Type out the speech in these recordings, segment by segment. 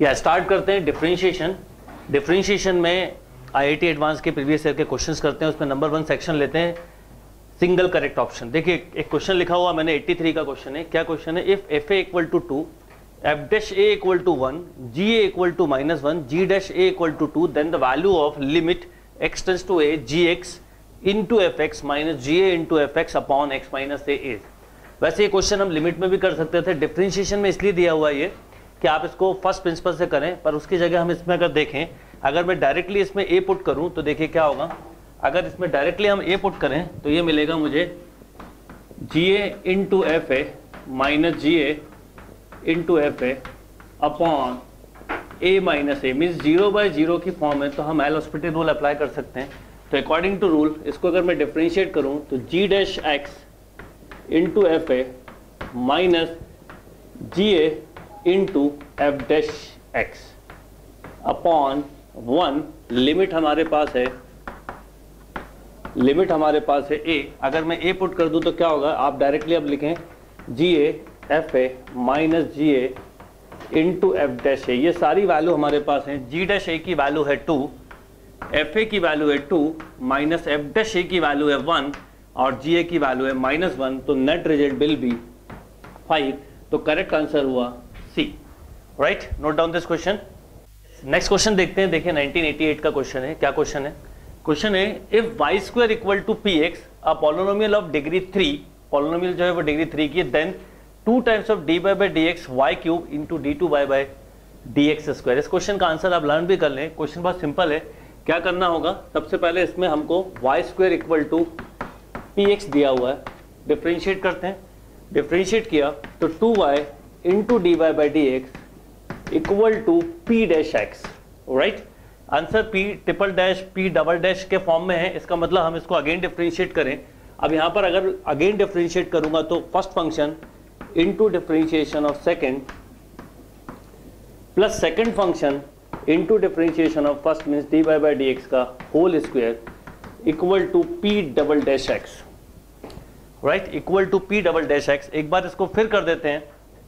या स्टार्ट करते हैं डिफरेंशिएशन। डिफरेंशिएशन में आईआईटी एडवांस के प्रीवियस ईयर के क्वेश्चंस करते हैं, उसमें नंबर 1 सेक्शन लेते हैं सिंगल करेक्ट ऑप्शन। देखिए एक क्वेश्चन लिखा हुआ मैंने 83 का क्वेश्चन है। क्या क्वेश्चन है? If F A equal to 2, F dash A equal to 1, G A equal to -1, G dash A equal to 2, then the value of limit X tends to A G X into F X minus G A into F X upon X minus A is. वैसे ये question हम limit में भी कर सकते थे, differentiation में इसलिए दिया हुआ है ये कि आप इसको फर्स्ट प्रिंसिपल से करें, पर उसकी जगह हम इसमें अगर देखें, अगर मैं डायरेक्टली इसमें ए पुट करूं तो देखिए क्या होगा। अगर इसमें डायरेक्टली हम ए पुट करें तो ये मिलेगा मुझे G A into F A minus G A into F A upon A minus A, means 0/0 की फॉर्म है, तो हम एल हॉस्पिटल रूल अप्लाई कर सकते हैं। तो अकॉर्डिंग टू रूल इसको अगर मैं डिफरेंशिएट करूं तो G dash X into F A minus G A into F dash X upon 1, limit हमारे पास है ए। अगर मैं ए पुट कर दूं तो क्या होगा, आप डायरेक्टली अब लिखें G A F A minus G A into F dash A. ये सारी वैल्यू हमारे पास है। जी डैश ए की वैल्यू है 2, एफ ए की वैल्यू है 2, माइनस एफ डैश ए की वैल्यू है 1 और जी ए की वैल्यू है -1, तो नेट रिजल्ट विल बी 5। तो करेक्ट आंसर हुआ C. Right, note down this question. Next question देखते हैं। देखिए 1988 का क्वेश्चन है। क्या क्वेश्चन है? क्वेश्चन है if Y square equal to P X a polynomial of degree 3, polynomial जो है वो डिग्री 3 की है, then 2 times of D by D X Y cube into D two by D x square. इस क्वेश्चन का आंसर आप लर्न भी कर लें। क्वेश्चन बहुत सिंपल है। क्या करना होगा, सबसे पहले इसमें हमको Y square equal to P X दिया हुआ है, डिफ्रेंशिएट करते हैं। डिफ्रेंशिएट किया तो 2y into D Y by D X equal to P dash X. Right, answer P triple dash P double dash के फॉर्म में है। इसका मतलब हम इसको अगेन डिफ्रेंशिएट करें। अब यहाँ पर अगर अगेन डिफ्रेंशिएट करूंगा तो first function into differentiation of second plus second function into differentiation of first means D Y by D x का whole square equal to P double dash X. Right, equal to P double dash X. एक बार इसको फिर कर देते हैं,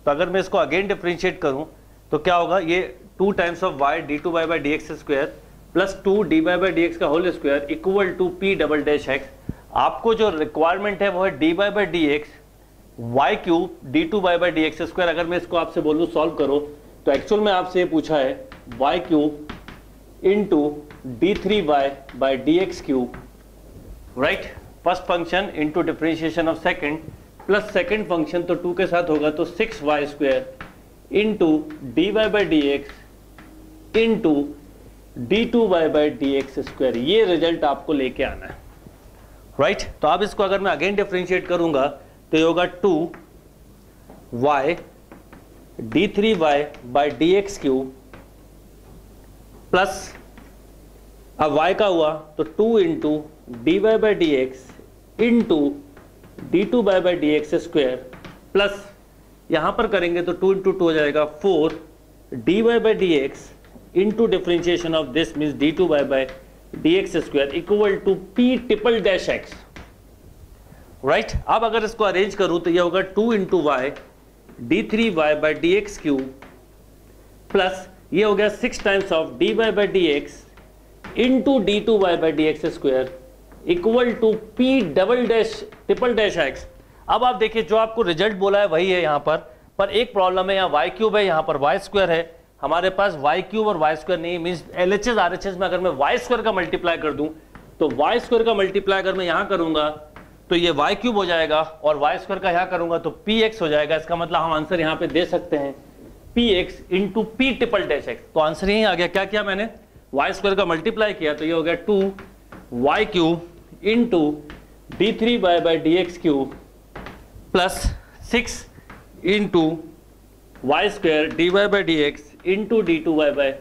तो अगर मैं इसको अगेन डिफ्रेंशिएट करूं तो क्या होगा, ये 2 times of Y D two by D x square plus 2 D by D x का whole square equal to P double dash X. आपको जो रिक्वायरमेंट है वो है D by D X Y cube D two by D x square. अगर मैं इसको आपसे बोलूँ सॉल्व करो तो एक्चुअल में आपसे ये पूछा है Y cube into D three Y by D x cube. Right, first function into differentiation of second plus second function, तो 2 के साथ होगा तो 6y square into D Y by D x into D two Y by D x square. ये result आपको लेके आना है। राइट, तो अब इसको अगर मैं अगेन डिफ्रेंशिएट करूंगा तो ये होगा 2y D three Y by D x cube plus, अब y का हुआ तो 2 into D Y by D x into D two by D x square plus, यहां पर करेंगे तो 2 इंटू 2 हो जाएगा 4 D Y by D x into differentiation of this means D two by D x square equal to P triple dash X. Right, अब अगर इसको arrange करूं तो यह होगा 2 into Y D three Y by D x cube plus ये हो गया 6 times of D Y by D x into D two Y by D x square equal to P double dash triple dash x. अब आप देखिए जो आपको result बोला है वही है यहाँ पर एक प्रॉब्लम है, यहाँ वाई क्यूब है, यहाँ पर वाई स्क्वायर है। हमारे पास वाई क्यूब और वाई स्क्वायर नहीं है, मीन्स एलएचएस आरएचएस में अगर मैं वाई स्क्वायर का मल्टीप्लाई कर दूं तो वाई स्क्वायर का मल्टीप्लाई अगर मैं यहाँ करूंगा तो ये वाई क्यूब हो जाएगा और वाई स्क्वायर का यहाँ करूंगा तो पी एक्स हो जाएगा। इसका मतलब हम आंसर यहाँ पे दे सकते हैं P X into P triple dash x. तो आंसर यही आ गया। क्या किया मैंने, वाई स्क्वायर का मल्टीप्लाई किया तो ये हो गया 2 Y cube into D three by D x cube plus 6 into Y square D Y by D x into D two Y by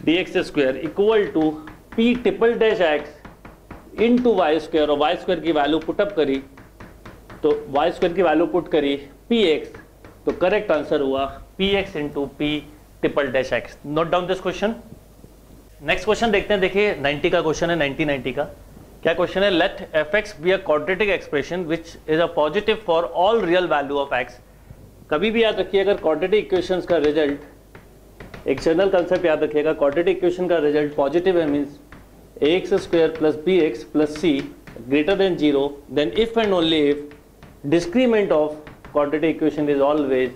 D x square equal to P triple dash X into Y square, और Y square की value put up करी तो Y square की value put करी P X, तो correct answer हुआ P X into P triple dash X. Note down this question. Next question देखते हैं। देखिए 90 का क्वेश्चन है, 1990 का। क्या क्वेश्चन है, let F X be a quadratic expression which is a positive for all real value of X. कभी भी याद रखिए अगर क्वाड्रेटिक इक्वेशंस का रिजल्ट एक जनरल कंसेप्ट याद रखिएगा, क्वाड्रेटिक इक्वेशन का रिजल्ट पॉजिटिव है means ax square plus bx plus c greater than 0, then if and only if discriminant of quadratic equation is always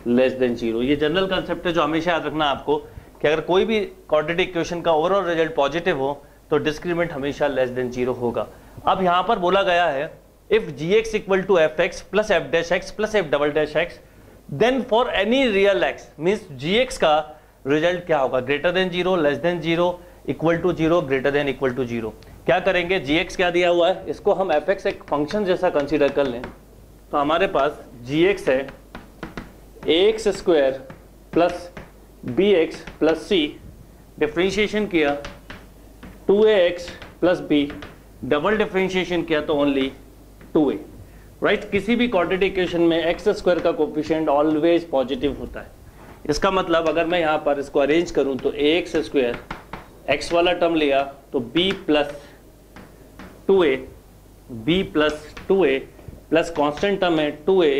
less than 0। ये general concept है जो हमेशा याद रखना है आपको कि अगर कोई भी क्वाड्रेटिक इक्वेशन का ओवरऑल रिजल्ट पॉजिटिव हो तो डिस्क्रीमेंट हमेशा लेस देन 0 होगा। अब यहाँ पर बोला गया है if gx equal to fx plus f dash x plus f double dash x then for any real x means gx का रिजल्ट क्या होगा, greater than 0, less than 0, equal to 0, greater than equal to 0। क्या करेंगे, gx क्या दिया हुआ है, इसको हम fx एक फंक्शन जैसा कंसीडर कर लें तो हमारे पास gx है ax square plus bx plus c, differentiation किया 2ax plus b, double differentiation किया तो ओनली 2a, राइट। किसी भी क्वाड्रेटिक इक्वेशन में एक्स स्क्वायर का कोफिशिएंट ऑलवेज पॉजिटिव होता है। इसका मतलब अगर मैं यहाँ पर इसको अरेंज करूँ तो ax स्क्वायर x वाला टर्म लिया तो b plus 2a plus constant term है 2a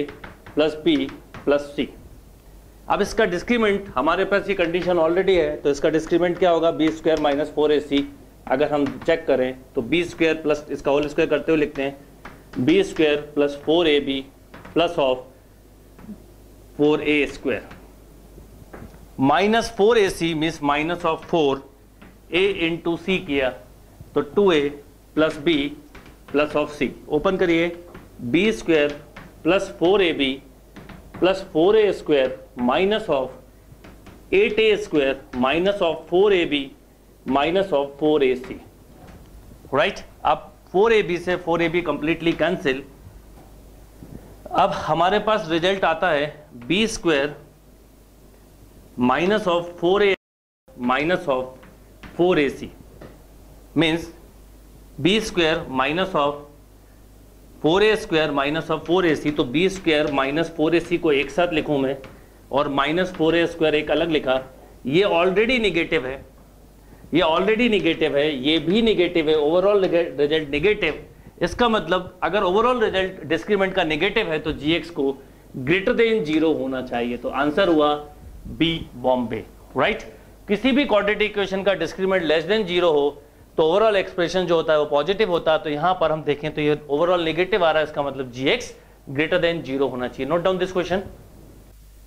plus b plus c। अब इसका डिस्क्रीमेंट हमारे पास ये कंडीशन ऑलरेडी है तो इसका डिस्क्रीमेंट क्या होगा, b स्क्वायर माइनस 4ac। अगर हम चेक करें तो b स्क्वायर प्लस इसका होल स्क्वायर करते हुए लिखते हैं b square plus 4ab plus of 4a square minus 4ac means minus of 4a into C किया तो 2a plus b plus of c। Open करिए, b square plus 4ab plus 4a square minus of 8a square minus of 4ab minus of 4ac, right. अब 4ab से 4ab completely cancel. अब हमारे पास result आता है b square minus of 4a minus of 4ac means b square minus of 4a square minus of 4ac। तो b square minus 4ac को एक साथ लिखूं मैं और माइनस 4a स्क्वायर एक अलग लिखा, ये ऑलरेडी निगेटिव है, ये ऑलरेडी निगेटिव है, ये भी निगेटिव है, ओवरऑल रिजल्ट निगेटिव। इसका मतलब अगर ओवरऑल रिजल्ट डिस्क्रीमेंट का निगेटिव है तो gx को ग्रेटर देन 0 होना चाहिए। तो आंसर हुआ बी बॉम्बे, राइट। किसी भी क्वाड्रेटिक इक्वेशन का डिस्क्रीमेंट लेस देन 0 हो तो ओवरऑल एक्सप्रेशन जो होता है वो पॉजिटिव होता है। तो यहां पर हम देखें तो ये ओवरऑल नेगेटिव आ रहा है, इसका मतलब gx ग्रेटर देन 0 होना चाहिए। Note down this question.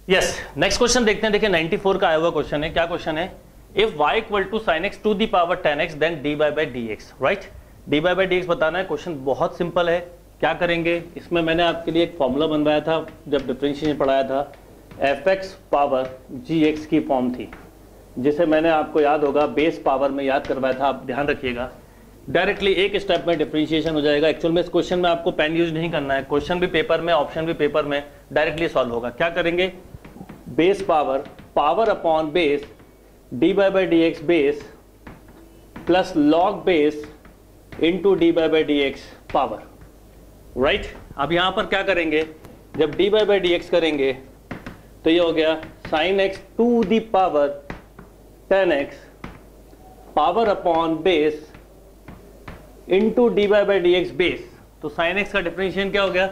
Yes, next question देखते हैं। देखिए 94 का आया हुआ क्वेश्चन है। क्या क्वेश्चन है, if y equal to sin x to the power 10x then dy by dx, right. dy by dx बताना है। क्वेश्चन बहुत सिंपल है। क्या करेंगे, इसमें मैंने आपके लिए एक फॉर्मूला बनवाया था जब डिफरेंशिएशन पढ़ाया था, fx पावर gx की फॉर्म थी जिसे मैंने आपको याद होगा बेस पावर में याद करवाया था। आप ध्यान रखिएगा, डायरेक्टली एक स्टेप में डिफरेंशिएशन हो जाएगा। एक्चुअल में इस क्वेश्चन में आपको पेन यूज नहीं करना है, क्वेश्चन भी पेपर में ऑप्शन भी पेपर में डायरेक्टली सॉल्व होगा। क्या करेंगे, base power upon base dy by dx base plus log base into dy by dx power, right. अब यहां पर क्या करेंगे, जब dy by dx करेंगे तो ये हो गया sin x to the power 10x power upon base into dy by dx base. तो sin x का डिफरेंशिएशन क्या हो गया,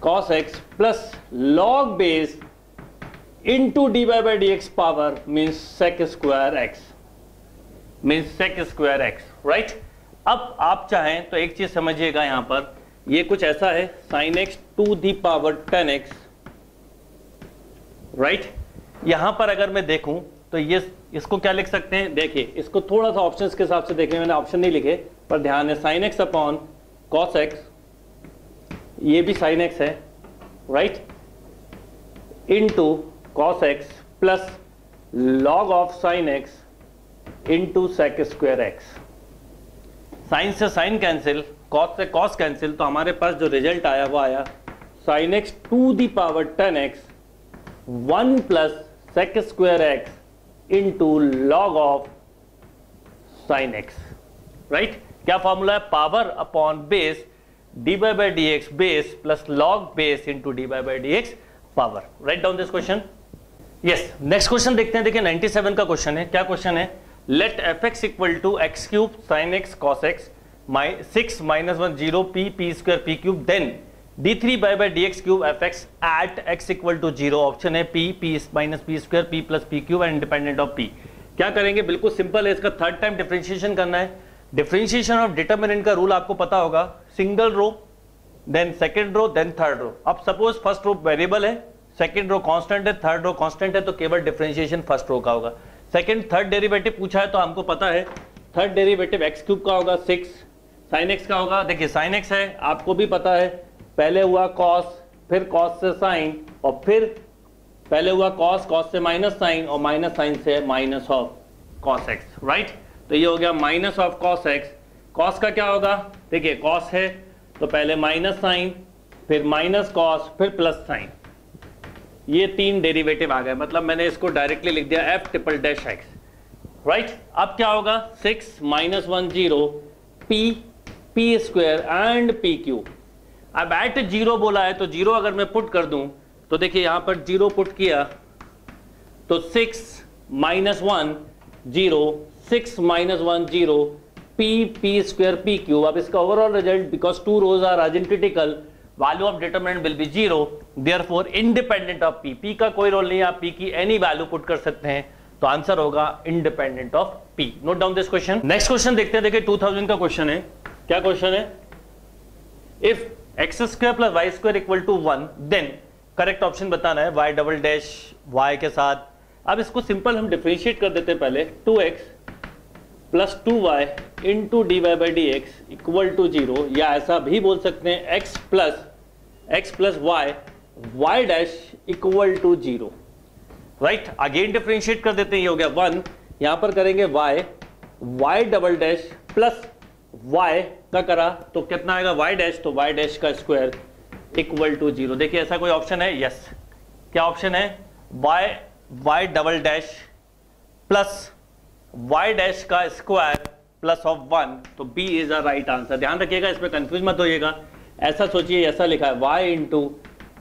cos x plus log base into dy by dx power means sec square x, right. अब आप चाहें तो एक चीज समझिएगा, यहां पर ये कुछ ऐसा है sin x to the power 10x, right. यहां पर अगर मैं देखूं तो ये इसको क्या लिख सकते हैं, देखिए इसको थोड़ा सा ऑप्शंस के हिसाब से देखें, मैंने ऑप्शन नहीं लिखे पर ध्यान है, sin x upon cos x, ये भी sin x है, right, into cos x plus log of sin x into sec square x। Sine से साइन कैंसिल, cos से cos कैंसिल, तो हमारे पास जो रिजल्ट आया वो आया sin x to the power 10x 1 plus sec square x into log of sin x, right. क्या formula है, power upon base dy by dx base plus log base into dy by dx power. Write down this question. Yes, next question देखते हैं। देखिए 97 का question है। क्या question है, let fx equal to x cube sin x cos x 6 - 1 0 p p square p cube then d3 by D x cube f x at x equal to 0। Option है p, p minus p square, p plus p cube and independent of p. क्या करेंगे, बिल्कुल simple है, इसका third time differentiation करना है। Differentiation of determinant का rule आपको पता होगा, single row then second row then third row. अब सपोज फर्स्ट रो वेरिएबल है, सेकंड रो कांस्टेंट है, थर्ड रो कांस्टेंट है, तो केवल डिफरेंशिएशन फर्स्ट रो का होगा। सेकंड थर्ड डेरिवेटिव पूछा है तो हमको पता है थर्ड डेरिवेटिव एक्स क्यूब का होगा 6, साइन एक्स का होगा, देखिए साइन एक्स है आपको भी पता है, पहले हुआ कॉस, फिर कॉस से साइन, और फिर पहले हुआ कॉस, कॉस से माइनस साइन, और माइनस साइन से minus of cos x, right. तो ये हो गया minus of cos x. Cos का क्या होगा, देखिए कॉस है तो पहले माइनस साइन, फिर माइनस कॉस, फिर प्लस साइन, ये तीन डेरिवेटिव आ गए, मतलब मैंने इसको डायरेक्टली लिख दिया F triple dash X, right. अब क्या होगा 6 minus 1 0 P, P square and P Q. अब एट 0 बोला है तो 0 अगर मैं पुट कर दूं तो देखिए यहां पर 0 पुट किया तो 6 minus 1 0, 6 minus 1 0 P, P square P Q. अब इसका overall result, because two rows are identical, value of determinant will be 0, therefore independent of P. P का कोई रोल नहीं है, आप पी की एनी वैल्यू पुट कर सकते हैं, तो आंसर होगा independent of P. Note down this question. Next question देखते हैं, देखिए 2000 का क्वेश्चन है। क्या क्वेश्चन है, if X square plus Y square equal to 1 then correct option बताना है, वाई डबल डैश वाई के साथ। अब इसको सिंपल हम डिफरेंशिएट कर देते हैं पहले, 2x plus 2y into D Y by D X equal to 0, या ऐसा भी बोल सकते हैं x plus Y dash equal to 0, right. Again differentiate कर देते हैं, ये हो गया 1, यहां पर करेंगे y double dash plus y का करा तो कितना आएगा y डैश, तो y डैश का स्क्वायर इक्वल टू 0। देखिए ऐसा कोई ऑप्शन है, यस। क्या ऑप्शन है, y double dash plus y dash का स्क्वायर प्लस ऑफ 1, तो b is a right answer. ध्यान रखिएगा, इसमें कंफ्यूज मत होइएगा, ऐसा सोचिए, ऐसा लिखा है y into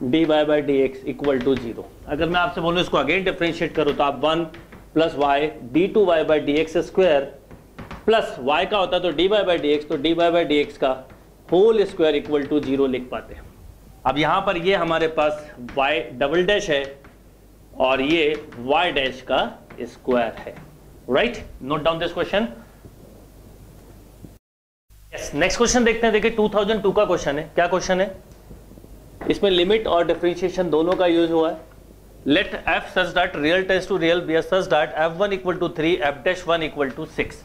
D Y by D X equal to 0। अगर मैं आपसे बोलूँ इसको अगेन डिफरेंशिएट करूँ तो आप 1 plus y D two Y by D x square plus y का होता है तो d Y by D x, तो d Y by D x का होल स्क्वायर इक्वल टू 0 लिख पाते हैं। अब यहां पर ये हमारे पास y डबल डैश है और ये y डैश का स्क्वायर है, right. Note down this question. Yes, next question देखते हैं, देखिए 2002 का क्वेश्चन है। क्या क्वेश्चन है, इसमें लिमिट और डिफरेंशिएशन दोनों का यूज हुआ है। Let f such that real tends to real be such that f1 equal to 3 f dash 1 equal to 6,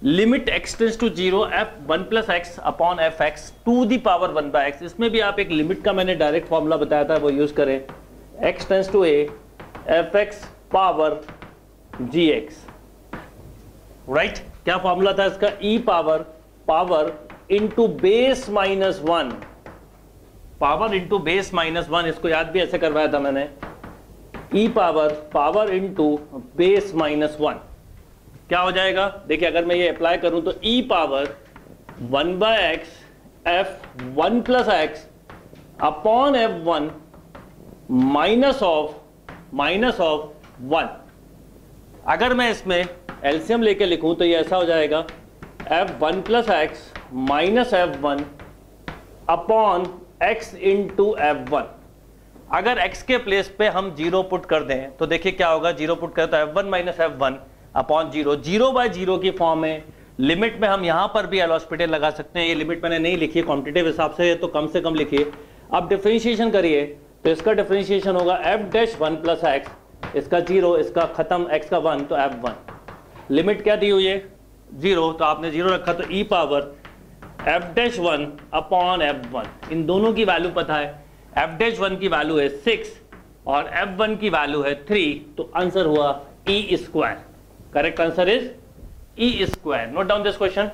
limit x tends to 0 f1 plus X upon F X to the power 1 by X. इसमें भी आप एक limit का मैंने direct formula बताया था, वो use करें, x tends to a F X power G X, right. क्या फॉर्मूला था इसका, e power into base minus 1, power into base minus 1, इसको याद भी ऐसे करवाया था मैंने, e power into base minus 1। क्या हो जाएगा, देखिए अगर मैं ये अप्लाई करूं तो e power 1 by X F 1 plus X upon f1 minus of 1। अगर मैं इसमें एलसीएम लेके लिखूं तो ये ऐसा हो जाएगा f1 plus x minus f1 upon x into f1। अगर x के प्लेस पे हम 0 पुट कर दें तो देखिए क्या होगा, 0 पुट करें तो f1 minus f1 upon 0, 0 bye 0 की फॉर्म है। लिमिट में हम यहां पर भी एल हॉस्पिटल लगा सकते हैं, ये लिमिट मैंने नहीं लिखी, क्वांटिटेटिव हिसाब से तो कम से कम लिखिए। अब डिफरेंशिएशन करिए तो इसका डिफरेंशिएशन होगा f डैश 1 प्लस एक्स, इसका 0, इसका खत्म x का 1 तो f1। लिमिट क्या दी हुई है 0, तो आपने 0 रखा तो e power f dash 1 upon f1। इन दोनों की वैल्यू पता है, f डैश 1 की वैल्यू है 6 और f1 की वैल्यू है 3, तो आंसर हुआ e square. Correct answer is e square. Note down this question.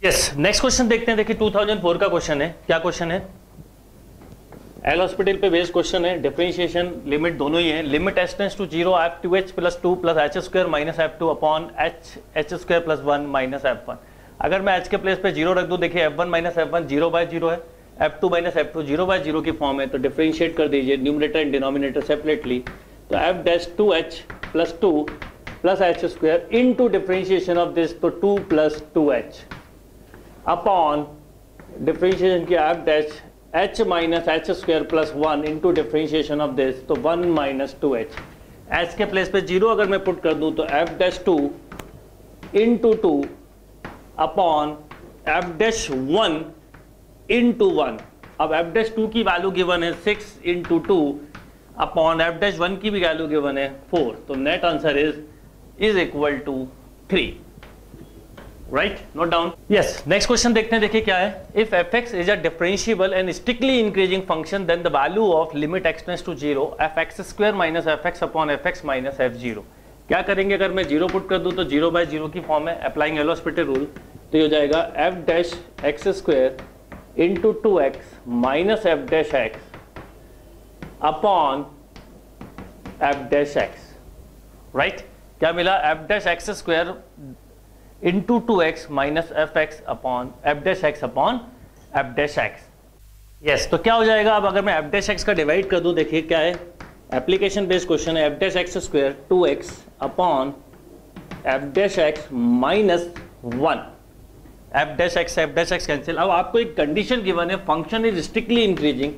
Yes, next question देखते हैं, देखिए 2004 का क्वेश्चन है। क्या क्वेश्चन है, एल हॉस्पिटल पे बेस्ड क्वेश्चन है, डिफरेंशिएशन लिमिट दोनों ही है। Limit h tends to 0 f2h plus 2 plus h square minus f2 upon h square plus 1 minus f1। अगर मैं h के प्लेस पे 0 रख दूं, देखिए f1 माइनस f1 0 बाय 0 है, f2 माइनस f2 0 बाय 0 की फॉर्म है, तो डिफरेंशिएट कर दीजिए न्यूमरेटर एंड डिनोमिनेटर सेपरेटली, तो f dash 2h plus 2 plus h square into differentiation of this, तो 2 प्लस 2h अपॉन डिफरेंशिएशन किया f dash h minus H square plus 1 into differentiation of this, तो 1 minus 2h। h के place पे 0 अगर मैं put कर दूं तो f dash 2 into 2 upon f dash 1 into 1। अब f डैश 2 की वैल्यू गिवन है 6 इंटू 2 अपॉन f डैश 1 की भी वैल्यू गिवन है 4, तो net answer is equal to 3। Right, note down. Yes, next question देखते हैं, देखिए क्या है। If fx is a differentiable and strictly increasing function then the value of limit x tends to 0 fx square minus fx upon fx minus f0। क्या करेंगे, अगर मैं 0 put कर दूं तो 0 बाय 0 की फॉर्म है, अप्लाइंग एलोस्पिटल रूल, तो ये हो जाएगा f dash x square into 2x minus f dash x upon f dash x। Right, क्या मिला, f dash x square into 2x minus f X upon F dash X upon F dash x. Yes, तो क्या हो जाएगा, अब अगर मैं F dash x का डिवाइड कर दूं, देखिए क्या है, एप्लीकेशन बेस्ड क्वेश्चन है, F dash x square 2x upon F dash x minus 1, F dash x cancel. अब आपको एक कंडीशन गिवन है, function is strictly increasing.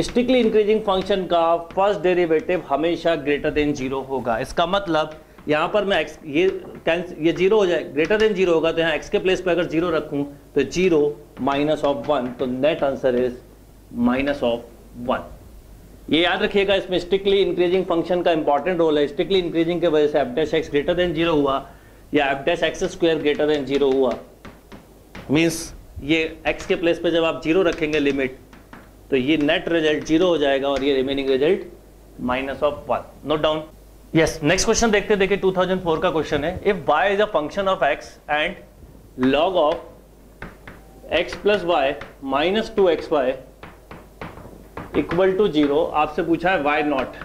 Strictly increasing function का फर्स्ट डेरिवेटिव हमेशा ग्रेटर देन 0 होगा। इसका मतलब यहाँ पर मैं x ये 0 हो जाए, ग्रेटर देन 0 होगा, तो यहाँ x के प्लेस पे अगर 0 रखूँ तो 0 माइनस ऑफ 1, तो net answer is minus of 1। ये याद रखिएगा, इसमें स्ट्रिक्टली इंक्रीजिंग फंक्शन का इंपॉर्टेंट रोल है। स्ट्रिक्टली इंक्रीजिंग के वजह से F dash x greater than 0 हुआ या F dash x square greater than 0 हुआ, मीन्स ये x के प्लेस पे जब आप 0 रखेंगे लिमिट, तो ये नेट रिजल्ट 0 हो जाएगा और ये remaining result minus of 1। Note down. Yes, next question देखते हैं, देखिए 2004 का क्वेश्चन है। If y is a function of x and log of x plus Y minus 2xy equal to 0, आपसे पूछा है y नॉट,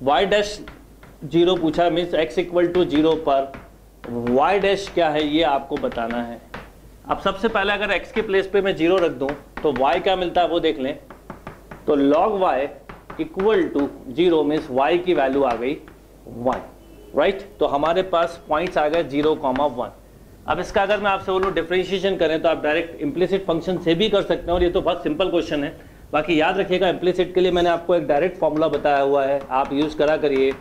y डैश 0 पूछा है, मीन्स x इक्वल टू 0 पर y डैश क्या है ये आपको बताना है। अब सबसे पहले अगर x के प्लेस पे मैं 0 रख दूं तो y क्या मिलता है वो देख लें, तो log y equal to 0 means y की वैल्यू आ गई 1। राइट, तो हमारे पास पॉइंट्स आ गए 0,1। अब इसका अगर मैं आपसे बोलूँ डिफरेंशिएशन करें तो आप डायरेक्ट इम्प्लिसिट फंक्शन से भी कर सकते हैं, और ये तो बहुत सिंपल क्वेश्चन है। बाकी याद रखिएगा, इम्प्लिसिट के लिए मैंने आपको एक डायरेक्ट फॉर्मूला बताया हुआ है, आप यूज करा करिए।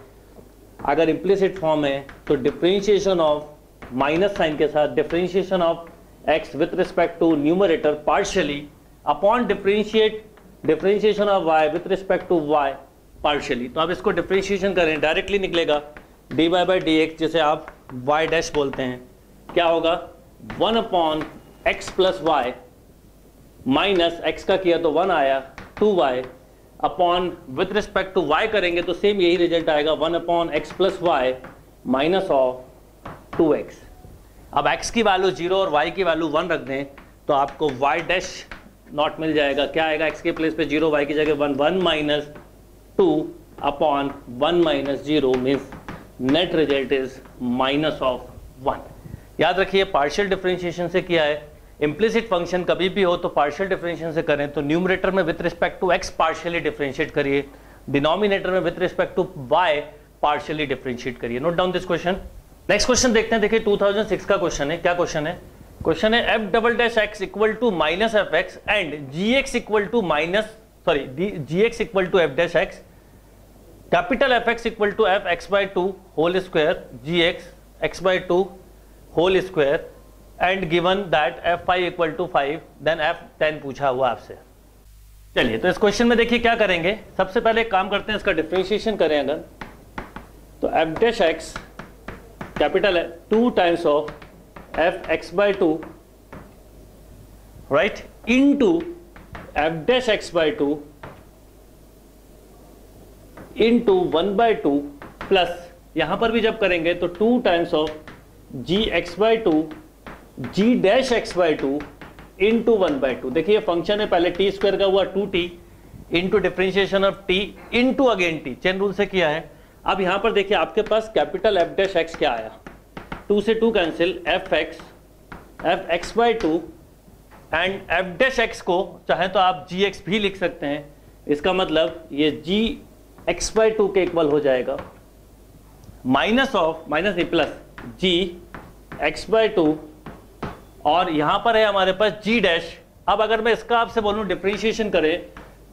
अगर इम्प्लिसिट फॉर्म है तो डिफरेंशिएशन ऑफ माइनस साइन के साथ differentiation of x with respect to numerator partially upon differentiation of y with respect to y partially. तो आप इसको डिफरेंशिएशन करें, डायरेक्टली निकलेगा dy बाई डी एक्स, जिसे आप y डैश बोलते हैं, क्या होगा 1 upon X plus Y minus X का किया तो 1 आया 2y upon with respect to y करेंगे तो सेम यही रिजल्ट आएगा 1 upon X plus Y minus of 2x। अब x की वैल्यू 0 और y की वैल्यू 1 रख दें तो आपको y डैश नॉट मिल जाएगा। क्या आएगा, x के प्लेस पे 0, y की जगह 1, 1 minus 2 upon 1 minus 0 means net result is minus of 1। याद रखिए, पार्शियल डिफरेंशिएशन से किया है। इम्प्लिसिट फंक्शन कभी भी हो तो पार्शियल डिफरेंशिएशन से करें, तो न्यूमरेटर में with respect to x partially differentiate करिए, डिनोमिनेटर में with respect to y partially differentiate करिए। Note down this question. Next question देखते हैं, देखिए 2006 का क्वेश्चन है। क्या क्वेश्चन है, क्वेश्चन है f double dash x equal to minus f x and gx equal to gx equal to f dash x, capital f x equal to f x by 2 whole square gx x by 2 whole square and given that f5 equal to 5 then f10 पूछा हुआ आपसे। चलिए, तो इस question में देखिए क्या करेंगे, सबसे पहले एक काम करते हैं, इसका डिफरेंशिएशन करें अगर, तो f डैश x कैपिटल है 2 times of f x by 2 right into f dash x by 2 into 1 by 2 plus यहां पर भी जब करेंगे तो 2 times of g x by 2 g dash x by 2 into 1 by 2। देखिए फंक्शन है, पहले टी स्क्वायर का हुआ 2t into differentiation of t into again t, chain rule से किया है। अब यहां पर देखिए आपके पास कैपिटल एफ डैश एक्स क्या आया, 2 से 2 cancel, F x by 2 and F dash x को चाहे तो आप जी एक्स भी लिख सकते हैं। इसका मतलब ये जी एक्स बाई 2 के इक्वल हो जाएगा माइनस नहीं प्लस जी एक्स बाई 2, और यहां पर है हमारे पास जी डैश अब अगर मैं इसका आपसे बोलूं डिफरेंशिएशन करें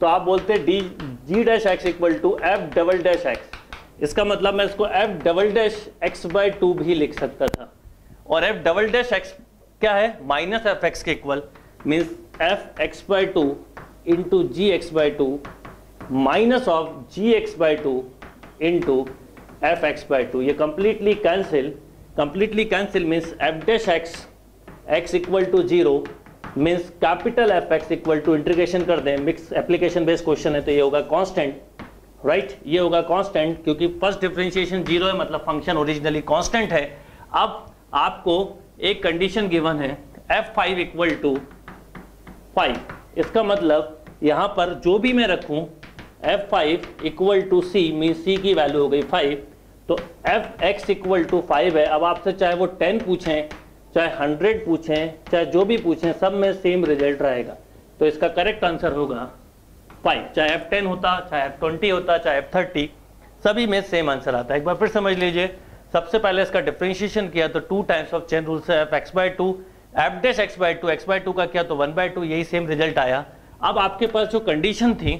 तो आप बोलते हैं d g dash x equal to f double dash x. इसका मतलब मैं इसको f double dash x by two भी लिख सकता था, और एफ डबल डैश एक्स क्या है, माइनस एफ एक्स के equal, means f x by two into g x by two minus of g x by two into F x by two. ये completely cancel means f dash x equal to zero means capital f x equal to, integration कर दें, mix application based question है तो ये होगा constant, right, ये होगा constant, क्योंकि फर्स्ट डिफरेंशिएशन जीरो है, मतलब फंक्शन ओरिजिनली कांस्टेंट है। अब आपको एक कंडीशन गिवन है f5 इक्वल टू 5, इसका मतलब यहां पर जो भी मैं रखूं f5 equal to c mean c की वैल्यू हो गई 5, तो fx इक्वल टू 5 है। अब आपसे चाहे वो 10 पूछें, चाहे 100 पूछें, चाहे जो भी पूछें, सब में सेम रिजल्ट रहेगा, तो इसका करेक्ट आंसर होगा 5। चाहे f10 होता, चाहे f20 होता, चाहे f30, सभी में सेम आंसर आता है। एक बार फिर समझ लीजिए, सबसे पहले इसका डिफरेंशिएशन किया तो 2 टाइम्स ऑफ चेन रूल से f(x by 2), f dash x by 2, x by 2 का किया तो 1/2, यही सेम रिजल्ट आया। अब आपके पास जो कंडीशन थी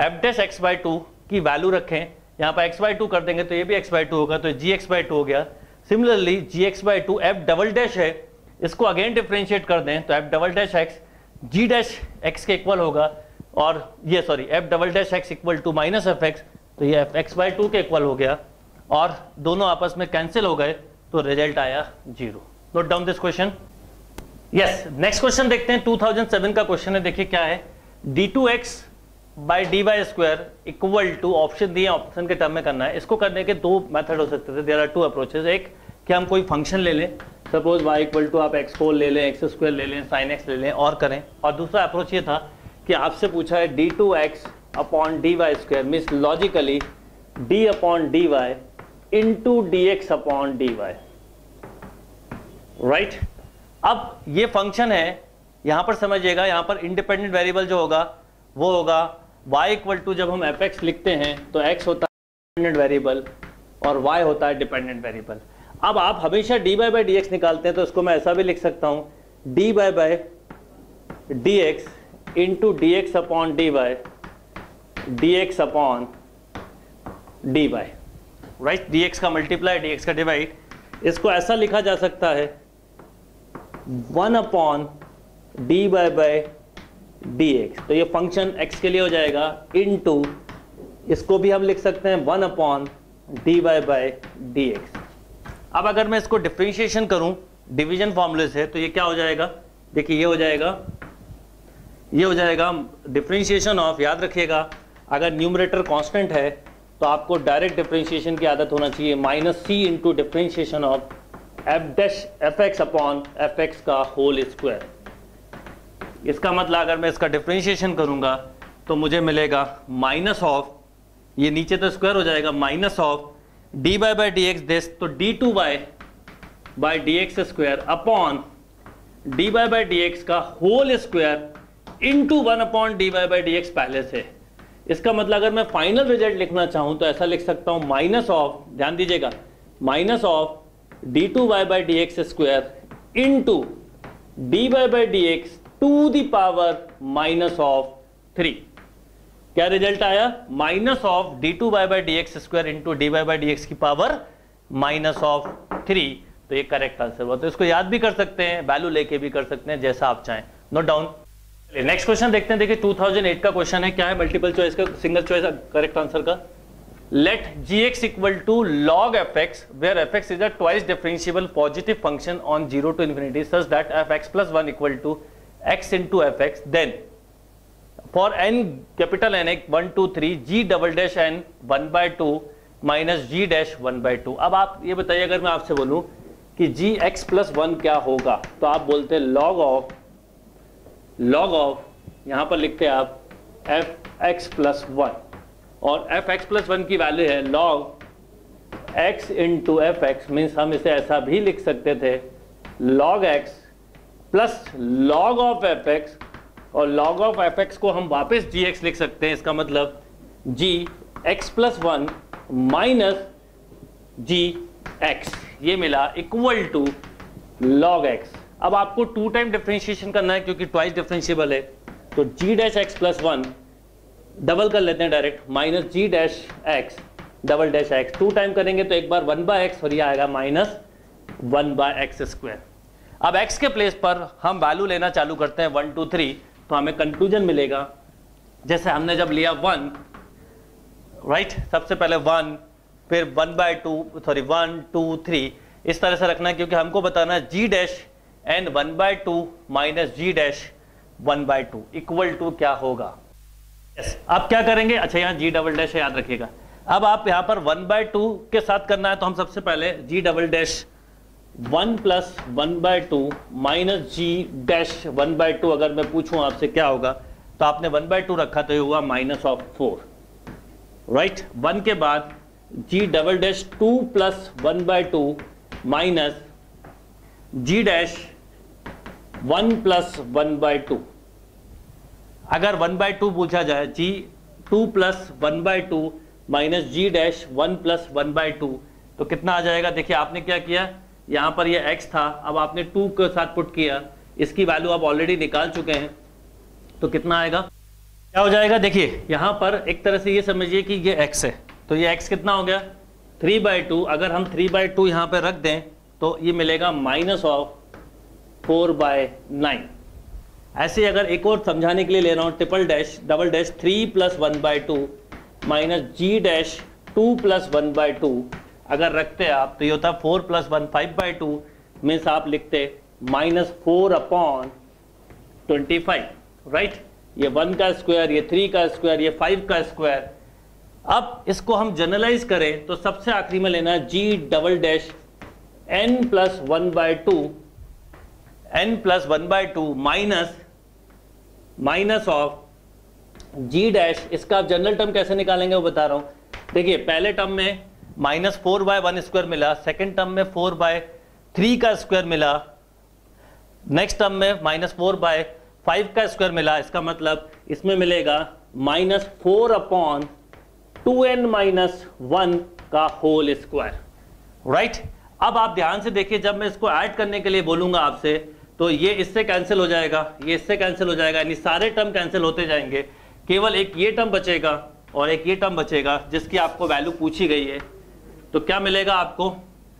f डैश x by 2 की वैल्यू रखें, यहाँ पर x by 2 कर देंगे तो ये भी x by 2 होगा, तो gx by 2 हो गया। Similarly gx by 2 f double dash है, इसको अगेन डिफरेंशिएट कर दें तो f double dash x g dash x के इक्वल होगा, और ये sorry f double dash x equal to minus f x, तो ये f(x by 2) के इक्वल हो गया, और दोनों आपस में कैंसिल हो गए तो रिजल्ट आया 0। Note down this question. Yes, next question देखते हैं, 2007 का क्वेश्चन है। देखिए क्या है, d2x by d y square equal to, option दिए, ऑप्शन के टर्म में करना है। इसको करने के दो मेथड हो सकते थे, देयर आर टू अप्रोचेस। एक कि हम कोई फंक्शन ले लें, सपोज y इक्वल टू आप x4 ले लें, x स्क्वायर ले लें, sin x ले लें और करें, और दूसरा अप्रोच ये था कि आपसे पूछा है d2x upon d y square, means logically d upon d y into d x upon d y, right. अब ये फंक्शन है, यहां पर समझिएगा, यहां पर इंडिपेंडेंट वेरिएबल जो होगा वो होगा y इक्वल टू, जब हम fx लिखते हैं तो x होता है इंडिपेंडेंट वेरिएबल और y होता है डिपेंडेंट वेरिएबल। अब आप हमेशा dy बाई डी एक्स निकालते हैं, तो इसको मैं ऐसा भी लिख सकता हूं dy by D x into d x upon d y, d x upon d y, right. dx का मल्टीप्लाई, dx का डिवाइड, इसको ऐसा लिखा जा सकता है 1 upon d by by D x, तो ये फंक्शन x के लिए हो जाएगा, इनटू इसको भी हम लिख सकते हैं 1 upon d by by D x. अब अगर मैं इसको डिफरेंशिएशन करूं डिवीजन फॉर्मूले से, तो ये क्या हो जाएगा, देखिए ये हो जाएगा डिफरेंशिएशन ऑफ, याद रखिएगा अगर न्यूमरेटर कांस्टेंट है तो आपको डायरेक्ट डिफरेंशिएशन की आदत होना चाहिए, minus c into differentiation of F dash F X upon F x का होल स्क्वायर। इसका मतलब अगर मैं इसका डिफरेंशिएशन करूंगा तो मुझे मिलेगा माइनस ऑफ, ये नीचे तो स्क्वायर हो जाएगा, minus of D by by D x this, तो d two by D x square upon d by D x का whole square into 1 upon d by D x पहले से। इसका मतलब अगर मैं फाइनल रिजल्ट लिखना चाहूं तो ऐसा लिख सकता हूं माइनस ऑफ, ध्यान दीजिएगा, minus of d two by D x square into d by D x to the power minus of 3। क्या रिजल्ट आया, minus of d two by D x square into d by D x की power minus of 3, तो ये correct answer हुआ। तो इसको याद भी कर सकते हैं, वैल्यू लेके भी कर सकते हैं, जैसा आप चाहें। Note down. नेक्स्ट क्वेश्चन देखते हैं। देखिए 2008 का क्वेश्चन है, क्या है, मल्टीपल चॉइस का, सिंगल चॉइस करेक्ट आंसर का। Let gx equal to log fx where fx is a twice differentiable positive function on 0 to infinity such that fx plus 1 equal to x into fx, then for n capital N 1 2 3 g double dash n 1/2 minus g dash 1/2। अब आप ये बताइए, अगर मैं आपसे बोलूं कि gx plus 1 क्या होगा, तो आप बोलते हैं log ऑफ यहां पर लिखते हैं आप fx plus 1, और fx plus 1 की वैल्यू है log x into fx, means हम इसे ऐसा भी लिख सकते थे log x plus log of fx, और log of fx को हम वापस gx लिख सकते हैं। इसका मतलब gx plus 1 माइनस gx, ये मिला इक्वल टू log x। अब आपको 2 टाइम डिफरेंशिएशन करना है क्योंकि ट्वाइस डिफरेंशिएबल है, तो g dash x plus 1 double कर लेते हैं direct, minus g dash x double dash x. 2 time करेंगे तो एक बार 1/x और ये आएगा माइनस 1/x स्क्वायर। अब x के प्लेस पर हम वैल्यू लेना चालू करते हैं 1 2 3, तो हमें कंक्लूजन मिलेगा जैसे हमने जब लिया 1, राइट, सबसे पहले 1, फिर 1 2 3, इस तरह से रखना है क्योंकि हमको बताना है g dash n 1/2 minus g dash 1/2 equal to क्या होगा। yes. अब क्या करेंगे, अच्छा यहाँ g डबल डैश याद रखिएगा। अब आप यहाँ पर 1/2 के साथ करना है तो हम सबसे पहले g double dash 1 plus 1/2 minus g dash 1/2, अगर मैं पूछूं आपसे क्या होगा तो आपने 1/2 रखा तो ये हुआ माइनस ऑफ 4, राइट। 1 के बाद g double dash 2 plus 1/2 minus g dash 1 plus 1/2। अगर 1/2 पूछा जाए, g 2 plus 1/2 minus g dash 1 plus 1/2, तो कितना आ जाएगा। देखिए आपने क्या किया, यहाँ पर ये x था, अब आपने 2 के साथ पुट किया, इसकी वैल्यू आप ऑलरेडी निकाल चुके हैं, तो कितना आएगा, क्या हो जाएगा। देखिए यहाँ पर एक तरह से ये समझिए कि ये x है, तो ये x कितना हो गया 3/2। अगर हम 3/2 यहाँ पे रख दें तो ये मिलेगा माइनस ऑफ 4/9। ऐसे अगर एक और समझाने के लिए ले रहा हूँ, triple dash double dash 3 plus 1/2 minus g dash 2 plus 1/2 अगर रखते आप तो ये होता 4 प्लस 1 5/2, मीन्स आप लिखते माइनस 4/25, राइट। ये 1 का स्क्वायर, ये 3 का स्क्वायर, ये 5 का स्क्वायर। अब इसको हम जनरलाइज करें तो सबसे आखिरी में लेना है g double dash n plus 1/2 minus of g dash. इसका आप जनरल टर्म कैसे निकालेंगे वो बता रहा हूं। देखिए पहले टर्म में माइनस 4/1 स्क्वायर मिला, सेकेंड टर्म में 4/3 का स्क्वायर मिला, नेक्स्ट टर्म में माइनस 4/5 का स्क्वायर मिला। इसका मतलब इसमें मिलेगा माइनस 4/2n माइनस 1 का होल स्क्वायर, राइट। अब आप ध्यान से देखिए, जब मैं इसको ऐड करने के लिए बोलूंगा आपसे तो ये इससे कैंसिल हो जाएगा, ये इससे कैंसिल हो जाएगा, यानी सारे टर्म कैंसिल होते जाएंगे, केवल एक ये टर्म बचेगा और एक ये टर्म बचेगा जिसकी आपको वैल्यू पूछी गई है। तो क्या मिलेगा आपको,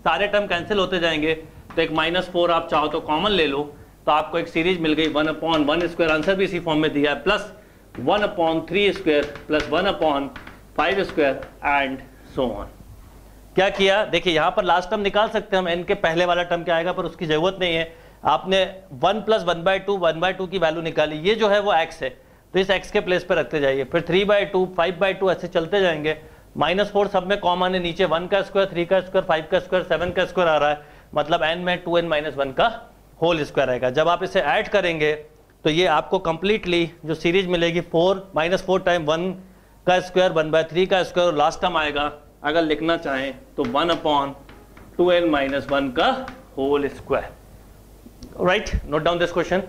सारे टर्म कैंसिल होते जाएंगे, तो एक -4 आप चाहो तो कॉमन ले लो, तो आपको एक सीरीज मिल गई 1/1 स्क्वायर, आंसर भी इसी फॉर्म में दिया है, plus 1/3 square plus 1/5 square and so on. क्या किया, देखिए यहाँ पर लास्ट टर्म निकाल सकते हैं हम, n के पहले वाला टर्म क्या आएगा, पर उसकी जरूरत नहीं है। आपने 1 प्लस 1/2 की वैल्यू निकाली, ये जो है वो x है, तो इस x के प्लेस पे रखते जाइए, फिर 3/2 5/2 ऐसे चलते जाएंगे। -4 सब में कॉमन है, नीचे 1 का स्क्वायर 3 का स्क्वायर 5 का स्क्वायर 7 का स्क्वायर आ रहा है, मतलब n में 2n-1 का होल स्क्वायर आएगा। जब आप इसे ऐड करेंगे तो ये आपको कंप्लीटली जो सीरीज मिलेगी 4 टाइम 1 का स्क्वायर 1/3 का स्क्वायर, और लास्ट टर्म आएगा अगर लिखना चाहें तो 1/2n-1 का whole square, right. Note down this question.